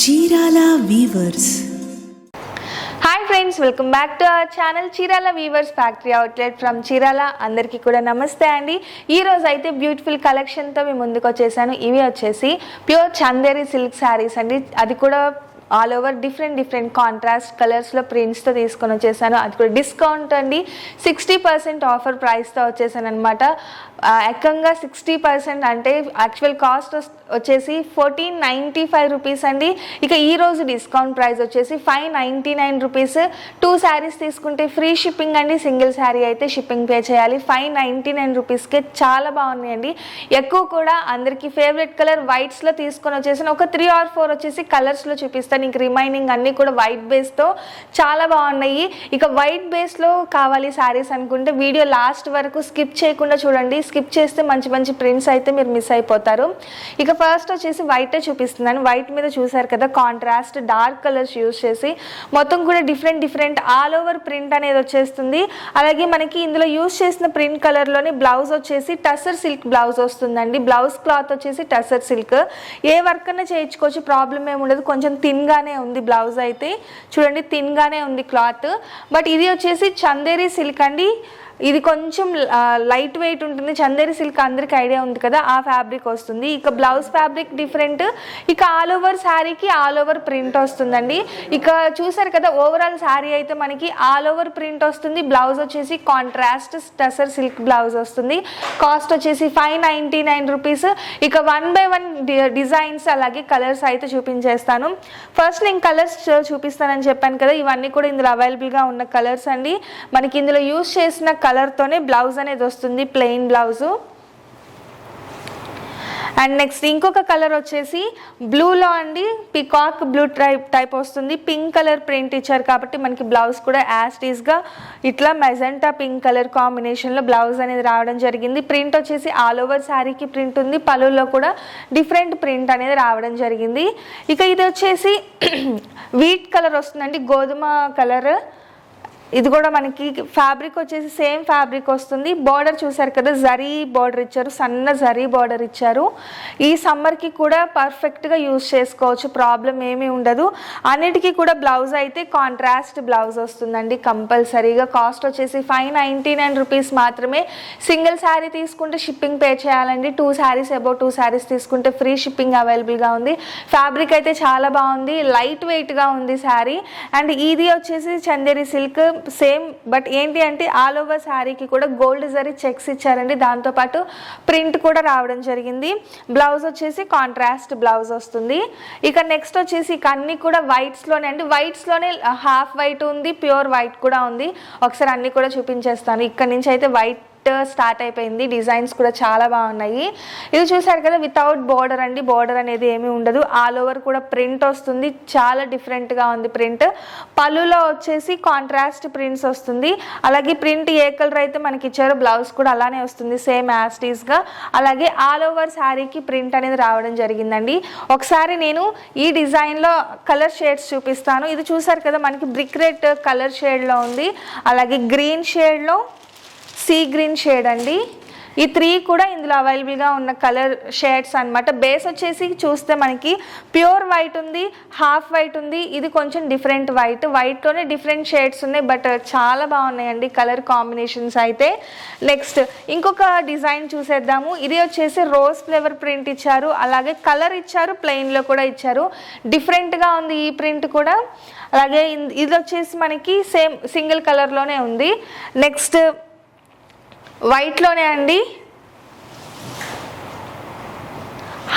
Chirala weavers. Hi friends, welcome back to our channel Chirala weavers factory outlet from Chirala. అందరికీ కూడా నమస్తే అండి. ఈ రోజు అయితే బ్యూటిఫుల్ కలెక్షన్తో మీ ముందుకు వచ్చేసాను. ఇవి వచ్చేసి ప్యూర్ చందేరి సిల్క్ శారీస్ అండి. అది కూడా ఆల్ ఓవర్ డిఫరెంట్ కాంట్రాస్ట్ కలర్స్లో ప్రింట్స్తో తీసుకొని వచ్చేసాను. అది కూడా డిస్కౌంట్ అండి, 60% ఆఫర్ ప్రైస్తో వచ్చేసాను అనమాట. ఏకంగా 60% అంటే యాక్చువల్ కాస్ట్ వచ్చేసి 1495 రూపీస్ అండి. ఇక ఈరోజు డిస్కౌంట్ ప్రైస్ వచ్చేసి 599 రూపీస్. 2 శారీస్ తీసుకుంటే ఫ్రీ షిప్పింగ్ అండి. సింగిల్ శారీ అయితే షిప్పింగ్ పే చేయాలి. 599 రూపీస్కే చాలా బాగున్నాయండి. ఎక్కువ కూడా అందరికీ ఫేవరెట్ కలర్ వైట్స్లో తీసుకొని వచ్చేసాను. ఒక 3 or 4 వచ్చేసి కలర్స్లో చూపిస్తాను. ఇంక రిమైనింగ్ అన్నీ కూడా వైట్ బేస్తో చాలా బాగున్నాయి. ఇక వైట్ బేస్లో కావాలి శారీస్ అనుకుంటే వీడియో లాస్ట్ వరకు స్కిప్ చేయకుండా చూడండి. స్కిప్ చేస్తే మంచి ప్రింట్స్ అయితే మీరు మిస్ అయిపోతారు. ఇక ఫస్ట్ వచ్చేసి వైటే చూపిస్తున్నాను. వైట్ మీద చూసారు కదా, కాంట్రాస్ట్ డార్క్ కలర్స్ యూజ్ చేసి మొత్తం కూడా డిఫరెంట్ ఆల్ ఓవర్ ప్రింట్ అనేది వచ్చేస్తుంది. అలాగే మనకి ఇందులో యూజ్ చేసిన ప్రింట్ కలర్లోని బ్లౌజ్ వచ్చేసి టసర్ సిల్క్ బ్లౌజ్ వస్తుందండి. బ్లౌజ్ క్లాత్ వచ్చేసి టసర్ సిల్క్. ఏ వర్క్ అన్నా చేయించుకోవచ్చు, ప్రాబ్లం ఏమి ఉండదు. కొంచెం థిన్గానే ఉంది బ్లౌజ్ అయితే, చూడండి థిన్గానే ఉంది క్లాత్. బట్ ఇది వచ్చేసి చందేరి సిల్క్ అండి. ఇది కొంచెం లైట్ వెయిట్ ఉంటుంది. చందేరి సిల్క్ అందరికి ఐడియా ఉంది కదా, ఆ ఫ్యాబ్రిక్ వస్తుంది. ఇక బ్లౌజ్ ఫ్యాబ్రిక్ డిఫరెంట్. ఇక ఆల్ ఓవర్ శారీకి ఆల్ ఓవర్ ప్రింట్ వస్తుందండి. ఇక చూసారు కదా, ఓవరాల్ శారీ అయితే మనకి ఆల్ ఓవర్ ప్రింట్ వస్తుంది. బ్లౌజ్ వచ్చేసి కాంట్రాస్ట్ టసర్ సిల్క్ బ్లౌజ్ వస్తుంది. కాస్ట్ వచ్చేసి 599 రూపీస్. ఇక 1 by 1 డిజైన్స్ అలాగే కలర్స్ అయితే చూపించేస్తాను. ఫస్ట్ నేను కలర్స్ చూపిస్తానని చెప్పాను కదా, ఇవన్నీ కూడా ఇందులో అవైలబుల్గా ఉన్న కలర్స్ అండి. మనకి ఇందులో యూజ్ చేసిన కలర్తోనే బ్లౌజ్ అనేది వస్తుంది, ప్లెయిన్ బ్లౌజు. అండ్ నెక్స్ట్ ఇంకొక కలర్ వచ్చేసి బ్లూలో అండి, పికాక్ బ్లూ టైప్ వస్తుంది. పింక్ కలర్ ప్రింట్ ఇచ్చారు కాబట్టి మనకి బ్లౌజ్ కూడా యాస్టీస్గా ఇట్లా మెజెంటా పింక్ కలర్ కాంబినేషన్లో బ్లౌజ్ అనేది రావడం జరిగింది. ప్రింట్ వచ్చేసి ఆల్ ఓవర్ శారీకి ప్రింట్ ఉంది. పళ్ళులో కూడా డిఫరెంట్ ప్రింట్ అనేది రావడం జరిగింది. ఇక ఇది వచ్చేసి వీట్ కలర్ వస్తుందండి, గోధుమ కలర్. ఇది కూడా మనకి ఫ్యాబ్రిక్ వచ్చేసి సేమ్ ఫ్యాబ్రిక్ వస్తుంది. బార్డర్ చూసారు కదా, జరీ బార్డర్ ఇచ్చారు, సన్న జరీ బార్డర్ ఇచ్చారు. ఈ సమ్మర్కి కూడా పర్ఫెక్ట్గా యూజ్ చేసుకోవచ్చు, ప్రాబ్లం ఏమీ ఉండదు. అన్నిటికీ కూడా బ్లౌజ్ అయితే కాంట్రాస్ట్ బ్లౌజ్ వస్తుందండి కంపల్సరీగా. కాస్ట్ వచ్చేసి 599 రూపీస్ మాత్రమే. సింగిల్ శారీ తీసుకుంటే షిప్పింగ్ పే చేయాలండి. 2 శారీస్ అబౌట్ 2 శారీస్ తీసుకుంటే ఫ్రీ షిప్పింగ్ అవైలబుల్గా ఉంది. ఫ్యాబ్రిక్ అయితే చాలా బాగుంది, లైట్ వెయిట్గా ఉంది శారీ. అండ్ ఇది వచ్చేసి చందేరి సిల్క్ సేమ్. బట్ ఏంటి అంటే ఆల్ ఓవర్ శారీకి కూడా గోల్డ్ జరీ చెక్స్ ఇచ్చారండి. దాంతోపాటు ప్రింట్ కూడా రావడం జరిగింది. బ్లౌజ్ వచ్చేసి కాంట్రాస్ట్ బ్లౌజ్ వస్తుంది. ఇక నెక్స్ట్ వచ్చేసి ఇక అన్ని కూడా వైట్స్లోనే అండి. వైట్స్లోనే హాఫ్ వైట్ ఉంది, ప్యూర్ వైట్ కూడా ఉంది. ఒకసారి అన్ని కూడా చూపించేస్తాను. ఇక్కడ నుంచి అయితే వైట్ స్టార్ట్ అయిపోయింది. డిజైన్స్ కూడా చాలా బాగున్నాయి. ఇది చూసారు కదా, వితౌట్ బోర్డర్ అండి. బోర్డర్ అనేది ఏమీ ఉండదు. ఆల్ ఓవర్ కూడా ప్రింట్ వస్తుంది, చాలా డిఫరెంట్గా ఉంది ప్రింట్. పళ్ళులో వచ్చేసి కాంట్రాస్ట్ ప్రింట్స్ వస్తుంది. అలాగే ప్రింట్ ఏ కలర్ అయితే మనకి ఇచ్చారో బ్లౌజ్ కూడా అలానే వస్తుంది, సేమ్ యాస్టీస్గా. అలాగే ఆల్ ఓవర్ శారీకి ప్రింట్ అనేది రావడం జరిగిందండి. ఒకసారి నేను ఈ డిజైన్లో కలర్ షేడ్స్ చూపిస్తాను. ఇది చూసారు కదా, మనకి బ్రిక్ రెడ్ కలర్ షేడ్లో ఉంది. అలాగే గ్రీన్ షేడ్లో, సీ గ్రీన్ షేడ్ అండి. ఈ 3 కూడా ఇందులో అవైలబుల్గా ఉన్న కలర్ షేడ్స్ అనమాట. బేస్ వచ్చేసి చూస్తే మనకి ప్యూర్ వైట్ ఉంది, హాఫ్ వైట్ ఉంది. ఇది కొంచెం డిఫరెంట్ వైట్. వైట్లోనే డిఫరెంట్ షేడ్స్ ఉన్నాయి, బట్ చాలా బాగున్నాయండి కలర్ కాంబినేషన్స్ అయితే. నెక్స్ట్ ఇంకొక డిజైన్ చూసేద్దాము. ఇది వచ్చేసి రోజ్ ఫ్లేవర్ ప్రింట్ ఇచ్చారు, అలాగే కలర్ ఇచ్చారు, ప్లెయిన్లో కూడా ఇచ్చారు. డిఫరెంట్గా ఉంది ఈ ప్రింట్ కూడా. అలాగే ఇది వచ్చేసి మనకి సేమ్ సింగిల్ కలర్లోనే ఉంది. నెక్స్ట్ వైట్లోనే అండి,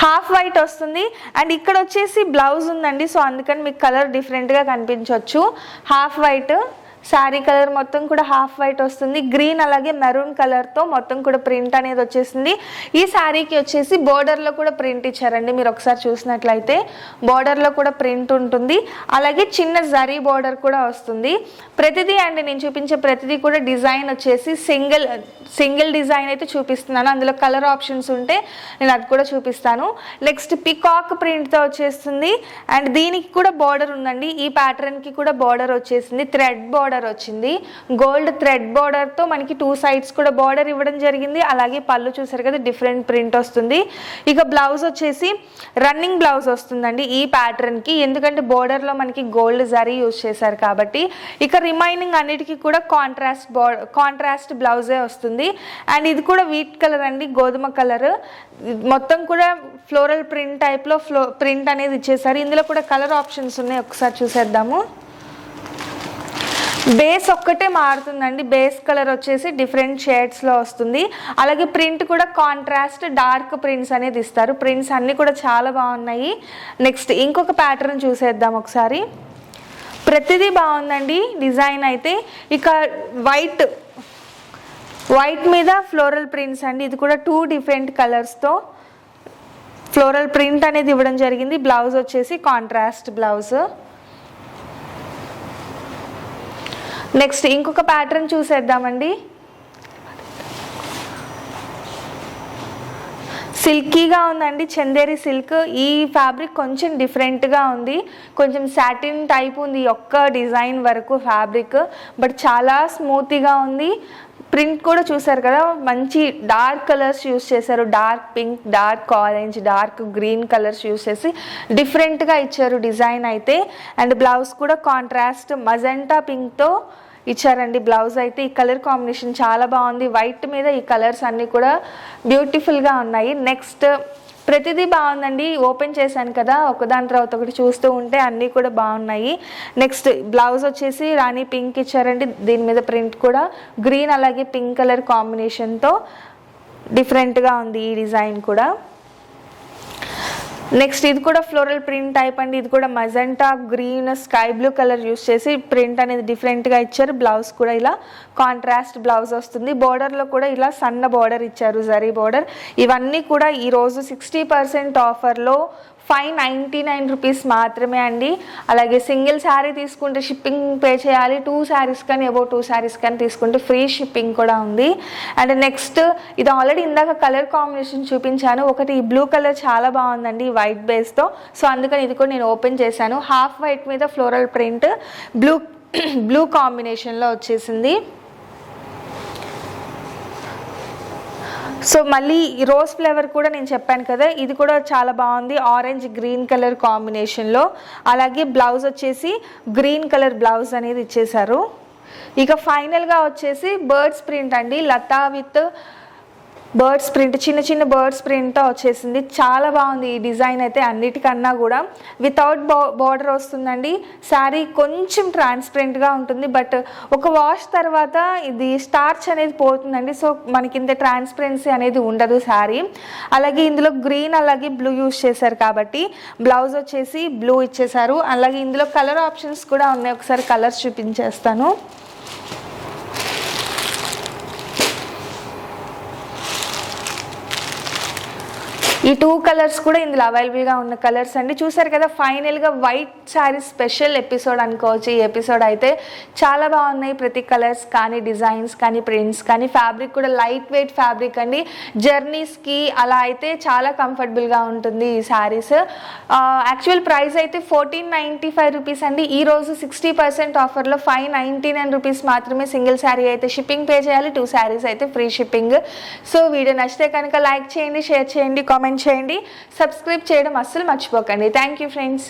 హాఫ్ వైట్ వస్తుంది. అండ్ ఇక్కడ వచ్చేసి బ్లౌజ్ ఉందండి, సో అందుకని మీకు కలర్ డిఫరెంట్గా కనిపించవచ్చు. హాఫ్ వైట్ శారీ కలర్ మొత్తం కూడా హాఫ్ వైట్ వస్తుంది. గ్రీన్ అలాగే మెరూన్ కలర్తో మొత్తం కూడా ప్రింట్ అనేది వచ్చేసింది. ఈ శారీకి వచ్చేసి బోర్డర్లో కూడా ప్రింట్ ఇచ్చారండి. మీరు ఒకసారి చూసినట్లయితే బోర్డర్లో కూడా ప్రింట్ ఉంటుంది. అలాగే చిన్న జరీ బోర్డర్ కూడా వస్తుంది. ప్రతిదీ అండి, నేను చూపించే ప్రతిదీ కూడా డిజైన్ వచ్చేసి సింగిల్ డిజైన్ అయితే చూపిస్తున్నాను. అందులో కలర్ ఆప్షన్స్ ఉంటే నేను అది కూడా చూపిస్తాను. నెక్స్ట్ పికాక్ ప్రింట్తో వచ్చేస్తుంది. అండ్ దీనికి కూడా బోర్డర్ ఉందండి. ఈ ప్యాటర్న్కి కూడా బోర్డర్ వచ్చేసింది, థ్రెడ్ బోర్డర్ బార్డర్ వచ్చింది. గోల్డ్ థ్రెడ్ బార్డర్తో మనకి 2 సైడ్స్ కూడా బార్డర్ ఇవ్వడం జరిగింది. అలాగే పళ్ళు చూసారు కదా డిఫరెంట్ ప్రింట్ వస్తుంది. ఇక బ్లౌజ్ వచ్చేసి రన్నింగ్ బ్లౌజ్ వస్తుందండి ఈ ప్యాటర్న్కి, ఎందుకంటే బోర్డర్లో మనకి గోల్డ్ జరీ యూజ్ చేశారు కాబట్టి. ఇక రిమైనింగ్ అన్నిటికీ కూడా కాంట్రాస్ట్ బ్లౌజే వస్తుంది. అండ్ ఇది కూడా వీట్ కలర్ అండి, గోధుమ కలర్. మొత్తం కూడా ఫ్లోరల్ ప్రింట్ టైప్లో ప్రింట్ అనేది ఇచ్చేసారు. ఇందులో కూడా కలర్ ఆప్షన్స్ ఉన్నాయి, ఒకసారి చూసేద్దాము. బేస్ ఒక్కటే మారుతుందండి, బేస్ కలర్ వచ్చేసి డిఫరెంట్ షేడ్స్లో వస్తుంది. అలాగే ప్రింట్ కూడా కాంట్రాస్ట్ డార్క్ ప్రింట్స్ అనేది ఇస్తారు. ప్రింట్స్ అన్నీ కూడా చాలా బాగున్నాయి. నెక్స్ట్ ఇంకొక ప్యాటర్న్ చూసేద్దాం ఒకసారి. ప్రతిదీ బాగుందండి డిజైన్ అయితే. ఇక వైట్ మీద ఫ్లోరల్ ప్రింట్స్ అండి, ఇది కూడా 2 డిఫరెంట్ కలర్స్తో ఫ్లోరల్ ప్రింట్ అనేది ఇవ్వడం జరిగింది. బ్లౌజ్ వచ్చేసి కాంట్రాస్ట్ బ్లౌజ్. నెక్స్ట్ ఇంకొక ప్యాటర్న్ చూసేద్దామండి. సిల్కీగా ఉందండి, చందేరి సిల్క్. ఈ ఫ్యాబ్రిక్ కొంచెం డిఫరెంట్గా ఉంది, కొంచెం సాటిన్ టైప్ ఉంది ఒక్క డిజైన్ వరకు ఫ్యాబ్రిక్, బట్ చాలా స్మూత్గా ఉంది. ప్రింట్ కూడా చూసారు కదా, మంచి డార్క్ కలర్స్ యూస్ చేశారు. Dark pink, dark orange, dark green colours use చేసి డిఫరెంట్గా ఇచ్చారు డిజైన్ అయితే. అండ్ బ్లౌజ్ కూడా కాంట్రాస్ట్ మజెంటా పింక్తో ఇచ్చారండి బ్లౌజ్ అయితే. ఈ కలర్ కాంబినేషన్ చాలా బాగుంది. వైట్ మీద ఈ కలర్స్ అన్నీ కూడా బ్యూటిఫుల్గా ఉన్నాయి. నెక్స్ట్ ప్రతిదీ బాగుందండి, ఓపెన్ చేశాను కదా ఒకదాని తర్వాత ఒకటి చూస్తూ ఉంటే అన్నీ కూడా బాగున్నాయి. నెక్స్ట్ బ్లౌజ్ వచ్చేసి రాణి పింక్ ఇచ్చారండి, దీని మీద ప్రింట్ కూడా గ్రీన్ అలాగే పింక్ కలర్ కాంబినేషన్తో డిఫరెంట్గా ఉంది ఈ డిజైన్ కూడా. నెక్స్ట్ ఇది కూడా ఫ్లోరల్ ప్రింట్ టైప్ అండి, ఇది కూడా magenta green sky blue colour use చేసి ప్రింట్ అనేది డిఫరెంట్గా ఇచ్చారు. బ్లౌజ్ కూడా ఇలా కాంట్రాస్ట్ బ్లౌజ్ వస్తుంది. బోర్డర్లో కూడా ఇలా సన్న బోర్డర్ ఇచ్చారు, జరీ బోర్డర్. ఇవన్నీ కూడా ఈరోజు 60% ఆఫర్లో 599 రూపీస్ మాత్రమే అండి. అలాగే సింగిల్ శారీ తీసుకుంటే షిప్పింగ్ పే చేయాలి. 2 శారీస్ కానీ అబౌవ్ 2 శారీస్ కానీ తీసుకుంటే ఫ్రీ షిప్పింగ్ కూడా ఉంది. అండ్ నెక్స్ట్ ఇది ఆల్రెడీ ఇందాక కలర్ కాంబినేషన్ చూపించాను, ఒకటి ఈ బ్లూ కలర్ చాలా బాగుందండి వైట్ బేస్తో, సో అందుకని ఇది కూడా నేను ఓపెన్ చేశాను. హాఫ్ వైట్ మీద ఫ్లోరల్ ప్రింట్ బ్లూ కాంబినేషన్లో వచ్చేసింది. సో మళ్ళీ ఈ రోజ్ ఫ్లేవర్ కూడా నేను చెప్పాను కదా, ఇది కూడా చాలా బాగుంది ఆరెంజ్ గ్రీన్ కలర్ కాంబినేషన్లో. అలాగే బ్లౌజ్ వచ్చేసి గ్రీన్ కలర్ బ్లౌజ్ అనేది ఇచ్చేశారు. ఇక ఫైనల్గా వచ్చేసి బర్డ్స్ ప్రింట్ అండి, లతా విత్ బర్డ్స్ ప్రింట్, చిన్న చిన్న బర్డ్స్ ప్రింట్తో వచ్చేసింది. చాలా బాగుంది ఈ డిజైన్ అయితే అన్నిటికన్నా కూడా. వితౌట్ బార్డర్ వస్తుందండి. శారీ కొంచెం ట్రాన్స్పరెంట్గా ఉంటుంది, బట్ ఒక వాష్ తర్వాత ఇది స్టార్చ్ అనేది పోతుందండి, సో మనకి ఇంత ట్రాన్స్పరెన్సీ అనేది ఉండదు శారీ. అలాగే ఇందులో గ్రీన్ అలాగే బ్లూ యూస్ చేశారు కాబట్టి బ్లౌజ్ వచ్చేసి బ్లూ ఇచ్చేసారు. అలాగే ఇందులో కలర్ ఆప్షన్స్ కూడా ఉన్నాయి, ఒకసారి కలర్స్ చూపించేస్తాను. ఈ 2 కలర్స్ కూడా ఇందులో అవైలబుల్గా ఉన్న కలర్స్ అండి. చూసారు కదా, ఫైనల్గా వైట్ శారీ స్పెషల్ ఎపిసోడ్ అనుకోవచ్చు. ఈ ఎపిసోడ్ అయితే చాలా బాగున్నాయి, ప్రతి కలర్స్ కానీ డిజైన్స్ కానీ ప్రింట్స్ కానీ. ఫ్యాబ్రిక్ కూడా లైట్ వెయిట్ ఫ్యాబ్రిక్ అండి, జర్నీస్కి అలా అయితే చాలా కంఫర్టబుల్గా ఉంటుంది ఈ శారీస్. యాక్చువల్ ప్రైస్ అయితే 1495 రూపీస్ అండి. ఈరోజు 60% ఆఫర్లో 599 రూపీస్ మాత్రమే సింగిల్ శారీ అయితే షిప్పింగ్ పే చేయాలి. 2 శారీస్ అయితే ఫ్రీ షిప్పింగ్. సో వీడియో నచ్చితే కనుక లైక్ చేయండి, షేర్ చేయండి, కామెంట్ చేయండి, సబ్స్క్రైబ్ చేయడం అస్సలు మర్చిపోకండి. Thank you friends.